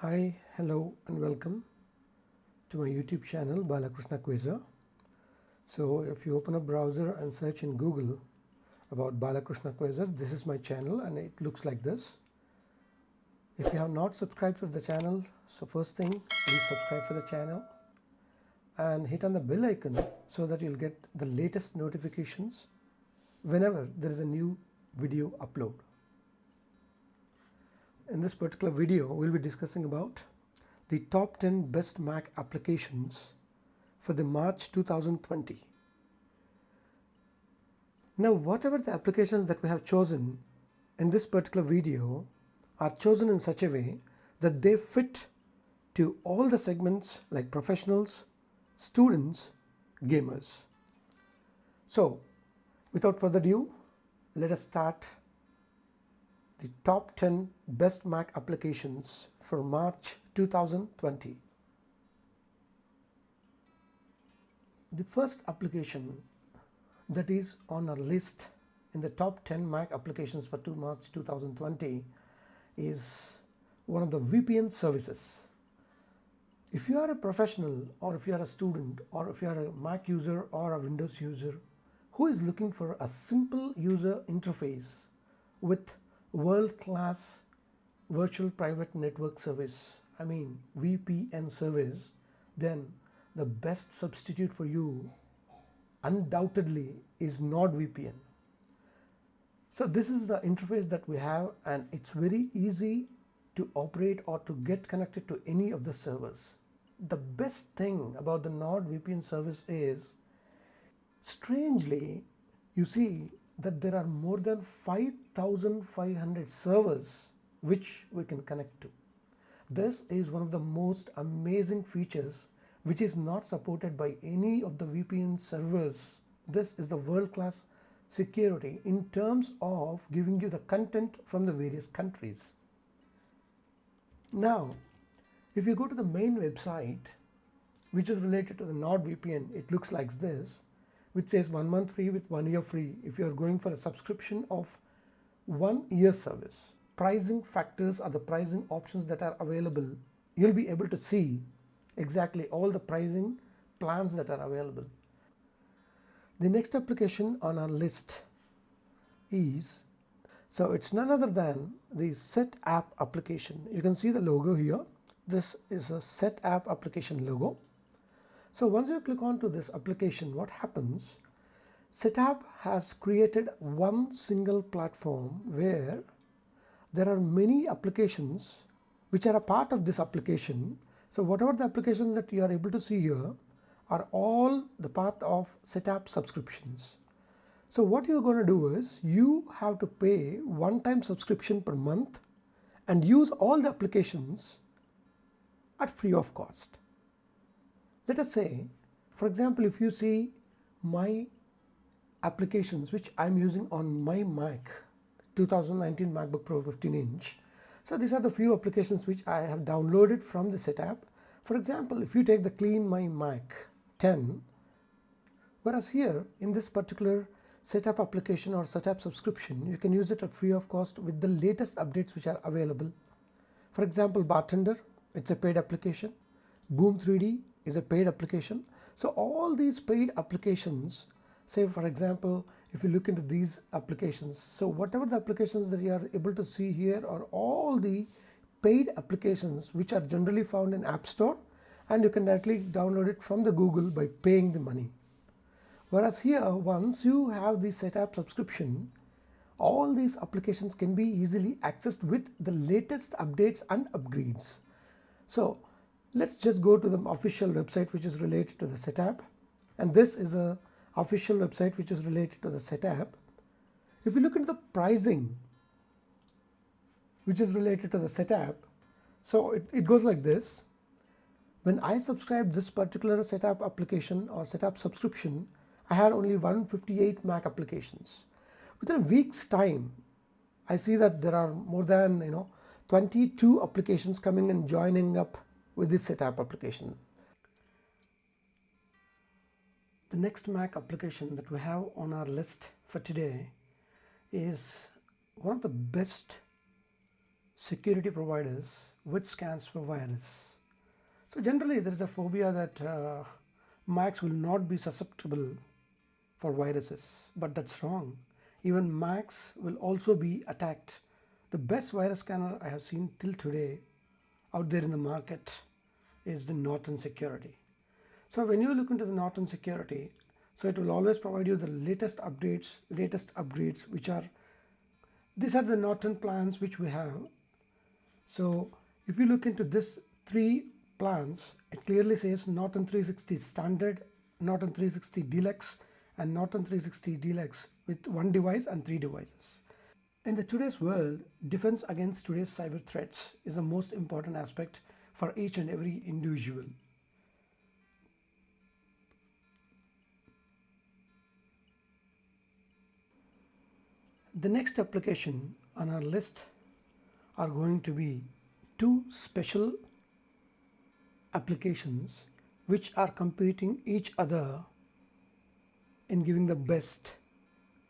Hi, hello and welcome to my YouTube channel Balakrishna Quizzer. So if you open a browser and search in Google about Balakrishna Quizzer, this is my channel and it looks like this. If you have not subscribed to the channel, so first thing, please subscribe for the channel and hit on the bell icon so that you'll get the latest notifications whenever there is a new video upload. In this particular video, we'll be discussing about the top 10 best Mac applications for the March 2020. Now, whatever the applications that we have chosen in this particular video are chosen in such a way that they fit to all the segments like professionals, students, gamers. So, without further ado, let us start the top 10 best Mac applications for March 2020. The first application that is on our list in the top 10 Mac applications for March 2020 is one of the VPN services. If you are a professional or if you are a student or if you are a Mac user or a Windows user who is looking for a simple user interface with world-class virtual private network service, VPN service, then the best substitute for you undoubtedly is NordVPN. So this is the interface that we have and it's very easy to operate or to get connected to any of the servers. The best thing about the NordVPN service is, strangely, you see that there are more than 5,500 servers which we can connect to. This is one of the most amazing features which is not supported by any of the VPN servers. This is the world-class security in terms of giving you the content from the various countries. Now, if you go to the main website which is related to the NordVPN, it looks like this, which says 1 month free with 1 year free if you are going for a subscription of 1 year service. Pricing factors are the pricing options that are available. You'll be able to see exactly all the pricing plans that are available. The next application on our list is, so it's none other than the SetApp application. You can see the logo here. This is a SetApp application logo. So once you click on to this application, what happens? SetApp has created one single platform where there are many applications which are a part of this application. So whatever the applications that you are able to see here are all the part of SetApp subscriptions. So what you're going to do is you have to pay one-time subscription per month and use all the applications at free of cost. Let us say, for example, if you see my applications which I'm using on my Mac 2019 MacBook Pro 15-inch. So these are the few applications which I have downloaded from the SetApp. For example, if you take the Clean My Mac 10, whereas here in this particular SetApp application or SetApp subscription, you can use it at free of cost with the latest updates which are available. For example, Bartender, it's a paid application. Boom 3D is a paid application. So all these paid applications, say for example, if you look into these applications, so whatever the applications that you are able to see here are all the paid applications which are generally found in App Store, and you can directly download it from the Google by paying the money. Whereas here, once you have the SetApp subscription, all these applications can be easily accessed with the latest updates and upgrades. So let's just go to the official website which is related to the SetApp, and this is a official website which is related to the SetApp. If you look into the pricing which is related to the SetApp, so it goes like this. When I subscribed this particular SetApp application or SetApp subscription, I had only 158 Mac applications. Within a week's time, I see that there are more than 22 applications coming and joining up with this SetApp application. The next Mac application that we have on our list for today is one of the best security providers which scans for virus. So generally there is a phobia that Macs will not be susceptible for viruses, but that's wrong. Even Macs will also be attacked. The best virus scanner I have seen till today out there in the market is the Norton Security. So when you look into the Norton Security, so it will always provide you the latest upgrades, which are, these are the Norton plans which we have. So if you look into this 3 plans, it clearly says Norton 360 Standard, Norton 360 Deluxe, and Norton 360 Deluxe with 1 device and 3 devices. In the today's world, defense against today's cyber threats is the most important aspect for each and every individual. The next application on our list are going to be 2 special applications which are competing each other in giving the best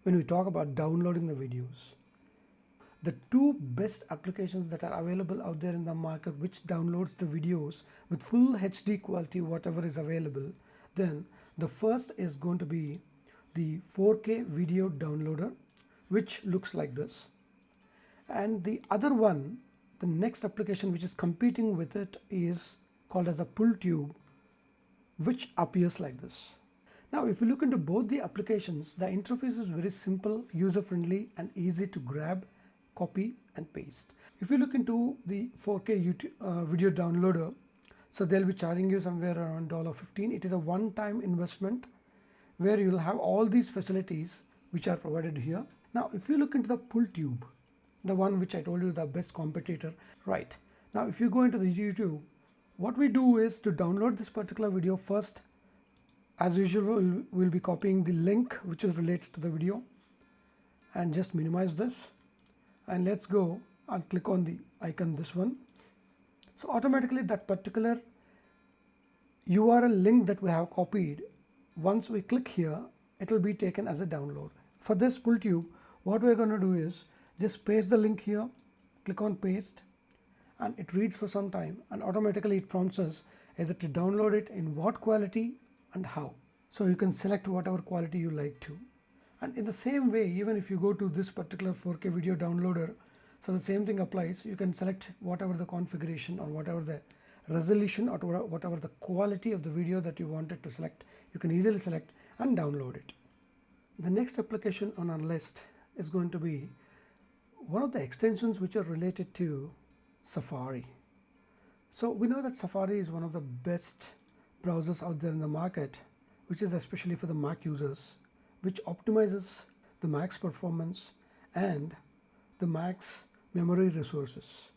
when we talk about downloading the videos. The 2 best applications that are available out there in the market which downloads the videos with full HD quality, whatever is available, then the first is going to be the 4K video downloader, which looks like this, and the other one, the next application which is competing with it, is called as a pull tube, which appears like this. Now if you look into both the applications, the interface is very simple, user friendly, and easy to grab, copy and paste. If you look into the 4K video downloader, so they'll be charging you somewhere around $15. It is a one-time investment where you'll have all these facilities which are provided here. Now if you look into the pull tube, the one which I told you the best competitor, right? Now if you go into the YouTube, what we do is to download this particular video first. As usual, we'll be copying the link which is related to the video and just minimize this, and let's go and click on the icon, this one. So automatically that particular URL link that we have copied, once we click here, it will be taken as a download. For this pull tube, what we're going to do is just paste the link here, click on paste, and it reads for some time, and automatically it prompts us either to download it in what quality and how. So you can select whatever quality you like to. And in the same way, even if you go to this particular 4K video downloader, so the same thing applies. You can select whatever the configuration or whatever the resolution or whatever the quality of the video that you wanted to select. You can easily select and download it. The next application on our list is going to be one of the extensions which are related to Safari. So we know that Safari is one of the best browsers out there in the market, which is especially for the Mac users, which optimizes the Mac's performance and the Mac's memory resources.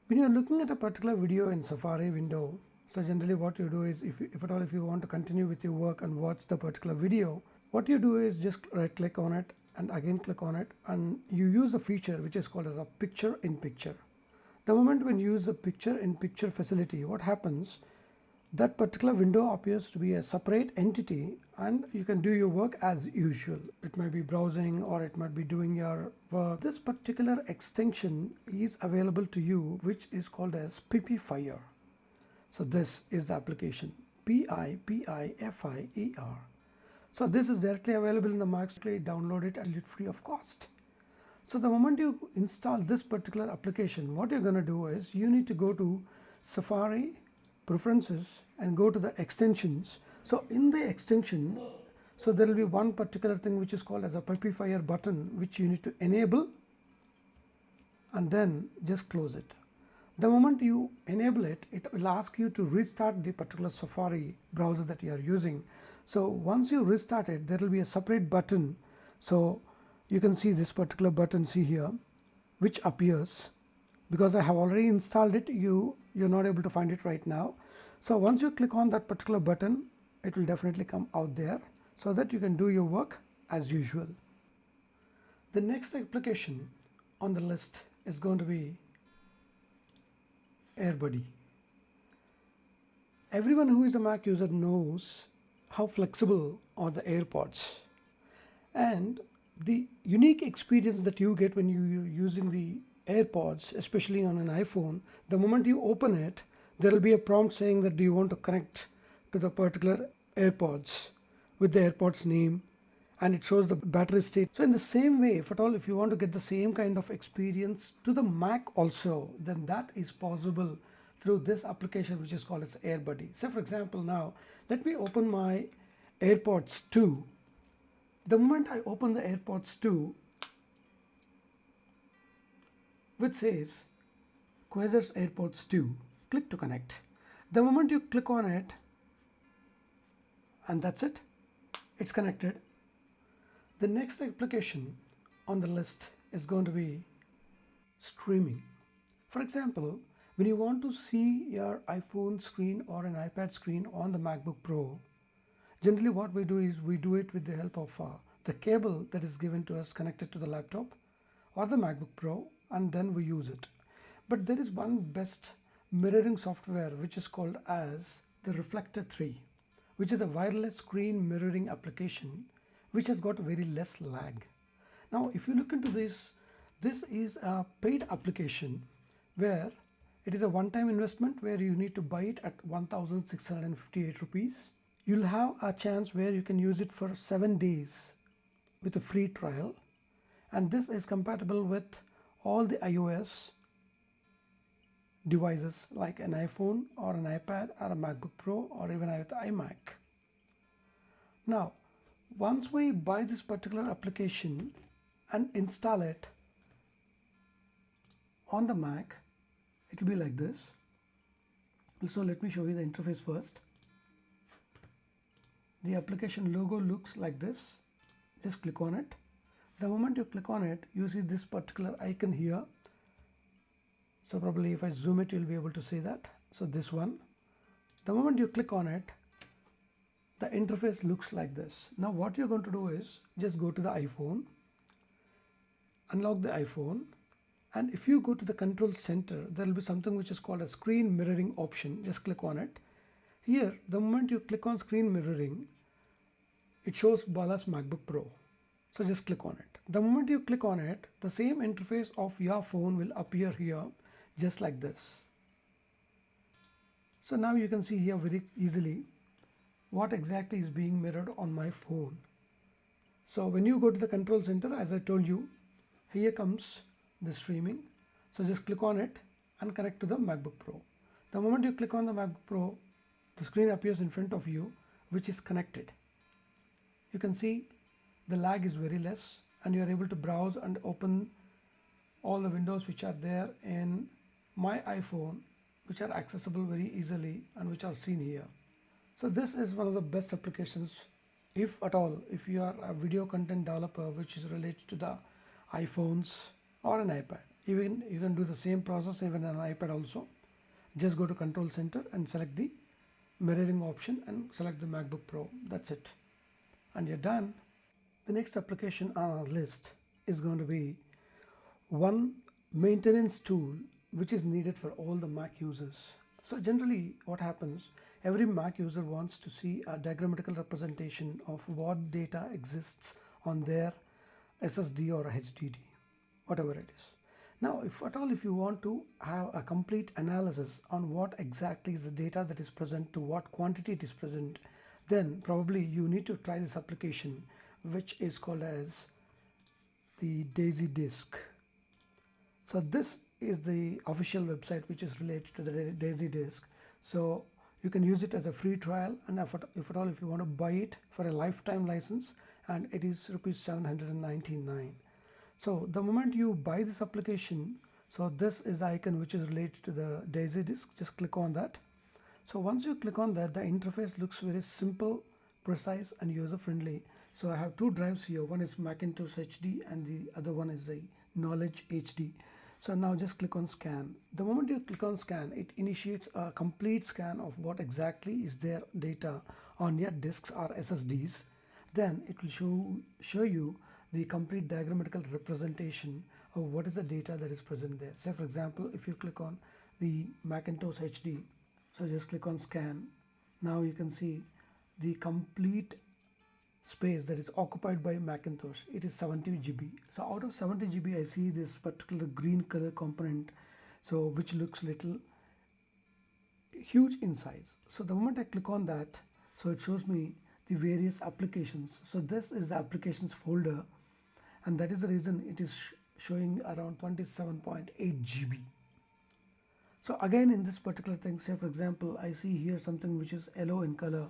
When you're looking at a particular video in Safari window, so generally what you do is, if at all if you want to continue with your work and watch the particular video, what you do is just right click on it and again click on it, and you use a feature which is called as a picture in picture. The moment when you use the picture in picture facility, what happens, that particular window appears to be a separate entity and you can do your work as usual. It might be browsing or it might be doing your work. This particular extension is available to you, which is called as PPFire. So this is the application, PPFire. So this is directly available in the Mac. Download it and it's free of cost. So the moment you install this particular application, what you're going to do is you need to go to Safari Preferences and go to the extensions. So in the extension, so there will be one particular thing which is called as a PPFire button, which you need to enable and then just close it. The moment you enable it, it will ask you to restart the particular Safari browser that you are using. So once you restart it, there will be a separate button. So you can see this particular button, see here, which appears. Because I have already installed it, you're not able to find it right now. So once you click on that particular button, it will definitely come out there so that you can do your work as usual. The next application on the list is going to be AirBuddy. Everyone who is a Mac user knows how flexible are the AirPods, and the unique experience that you get when you're using the AirPods, especially on an iPhone, the moment you open it, there will be a prompt saying that do you want to connect to the particular AirPods with the AirPods name, and it shows the battery state. So in the same way, if at all, if you want to get the same kind of experience to the Mac also, then that is possible through this application which is called as AirBuddy. So for example, now let me open my AirPods 2. The moment I open the AirPods 2, which says Quasar's AirPods 2, click to connect. The moment you click on it, and that's it, it's connected. The next application on the list is going to be streaming. For example, when you want to see your iPhone screen or an iPad screen on the MacBook Pro, generally what we do is we do it with the help of the cable that is given to us connected to the laptop or the MacBook Pro, and then we use it. But there is one best mirroring software which is called as the Reflector 3, which is a wireless screen mirroring application which has got very less lag. Now if you look into this, this is a paid application where it is a one-time investment where you need to buy it at 1,658 rupees. You'll have a chance where you can use it for 7 days with a free trial, and this is compatible with all the iOS devices like an iPhone or an iPad or a MacBook Pro or even with iMac. Now once we buy this particular application and install it on the Mac, it will be like this. So let me show you the interface first. The application logo looks like this. Just click on it. The moment you click on it, you see this particular icon here. So probably if I zoom it, you'll be able to see that. So this one, the moment you click on it, the interface looks like this. Now what you're going to do is just go to the iPhone, unlock the iPhone, and if you go to the control center, there will be something which is called a screen mirroring option. Just click on it. Here, the moment you click on screen mirroring, it shows Bala's MacBook Pro. So just click on it. The moment you click on it, the same interface of your phone will appear here just like this. So now you can see here very easily what exactly is being mirrored on my phone. So when you go to the control center, as I told you, here comes the streaming. So just click on it and connect to the MacBook Pro. The moment you click on the MacBook Pro, the screen appears in front of you, which is connected. You can see the lag is very less and you are able to browse and open all the windows which are there in my iPhone, which are accessible very easily and which are seen here. So this is one of the best applications, if at all, if you are a video content developer which is related to the iPhones or an iPad. Even you can do the same process even on an iPad also. Just go to Control Center and select the mirroring option and select the MacBook Pro. That's it. And you're done. The next application on our list is going to be one maintenance tool which is needed for all the Mac users. So generally what happens, every Mac user wants to see a diagrammatical representation of what data exists on their SSD or HDD, whatever it is. Now, if at all, if you want to have a complete analysis on what exactly is the data that is present, to what quantity it is present, then probably you need to try this application, which is called as the Daisy Disk. So this is the official website which is related to the Daisy Disk. So you can use it as a free trial, and if at all, if you want to buy it for a lifetime license, and it is rupees 799. So the moment you buy this application, so this is the icon which is related to the Daisy Disk. Just click on that. So once you click on that, the interface looks very simple, precise and user friendly. So I have two drives here. One is Macintosh HD and the other one is the Knowledge HD. So now just click on scan. The moment you click on scan, it initiates a complete scan of what exactly is their data on your disks or SSDs. Then it will show you the complete diagrammatical representation of what is the data that is present there. Say for example, if you click on the Macintosh HD, so just click on scan. Now you can see the complete space that is occupied by Macintosh. It is 70 GB. So out of 70 GB, I see this particular green color component, so which looks little huge in size. So the moment I click on that, so it shows me the various applications. So this is the applications folder, and that is the reason it is showing around 27.8 GB. So again, in this particular thing, say for example, I see here something which is yellow in color.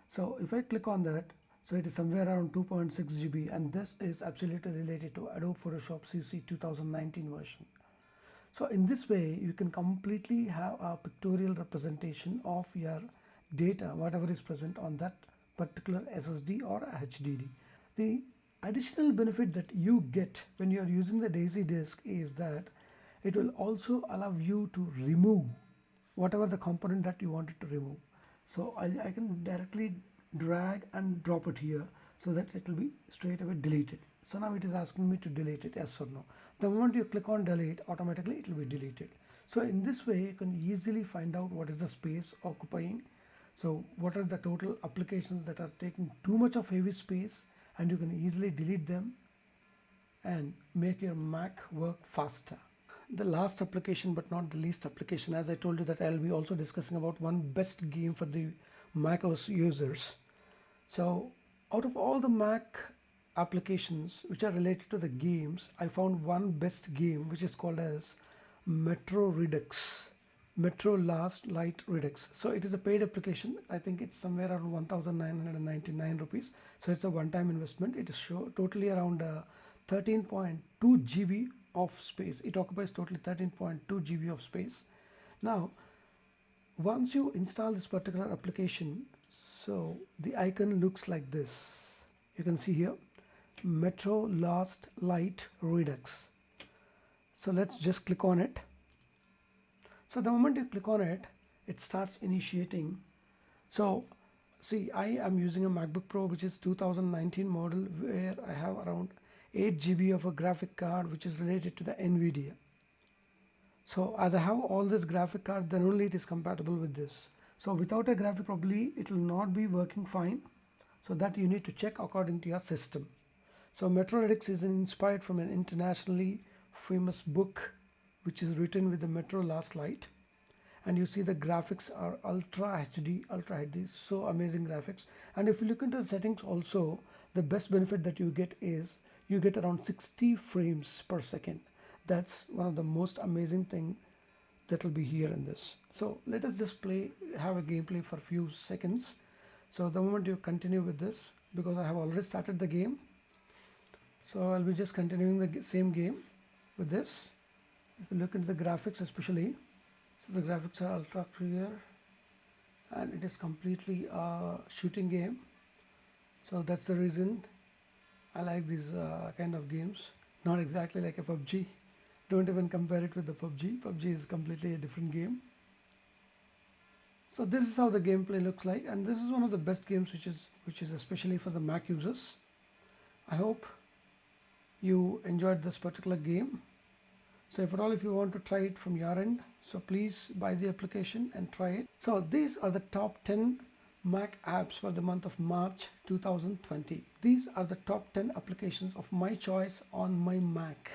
So if I click on that, so it is somewhere around 2.6 GB, and this is absolutely related to Adobe Photoshop CC 2019 version. So in this way, you can completely have a pictorial representation of your data, whatever is present on that particular SSD or HDD. The additional benefit that you get when you are using the Daisy disk is that it will also allow you to remove whatever the component that you wanted to remove. So I can directly drag and drop it here so that it will be straight away deleted. So now it is asking me to delete it, yes or no. The moment you click on delete, automatically it will be deleted. So in this way, you can easily find out what is the space occupying. So what are the total applications that are taking too much of heavy space, and you can easily delete them and make your Mac work faster. The last application, but not the least application, as I told you that I'll be also discussing about one best game for the Mac OS users. So out of all the Mac applications which are related to the games, I found one best game which is called as Metro Redux. Metro Last Light Redux. So it is a paid application. I think it's somewhere around 1999 rupees. So it's a one-time investment. It is totally around 13.2 GB of space. It occupies totally 13.2 GB of space. Now, once you install this particular application, so the icon looks like this. You can see here, Metro Last Light Redux. So let's just click on it. So the moment you click on it, it starts initiating. So see, I am using a MacBook Pro which is 2019 model, where I have around 8 GB of a graphic card which is related to the NVIDIA. So as I have all this graphic card, then only it is compatible with this. So without a graphic, probably it will not be working fine. So that you need to check according to your system. So Metro Redux is inspired from an internationally famous book which is written with the Metro Last Light. And you see the graphics are Ultra HD, so amazing graphics. And if you look into the settings also, the best benefit that you get is you get around 60 frames per second. That's one of the most amazing thing that will be here in this. So let us just have a gameplay for a few seconds. So the moment you continue with this, because I have already started the game, so I'll be just continuing the same game with this. If you look into the graphics especially, so the graphics are ultra clear and it is completely a shooting game. So that's the reason I like these kind of games. Not exactly like a PUBG. Don't even compare it with the PUBG. PUBG is completely a different game. So this is how the gameplay looks like, and this is one of the best games which is especially for the Mac users. I hope you enjoyed this particular game. So if you want to try it from your end, so please buy the application and try it. So these are the top 10 Mac apps for the month of March 2020. These are the top 10 applications of my choice on my Mac.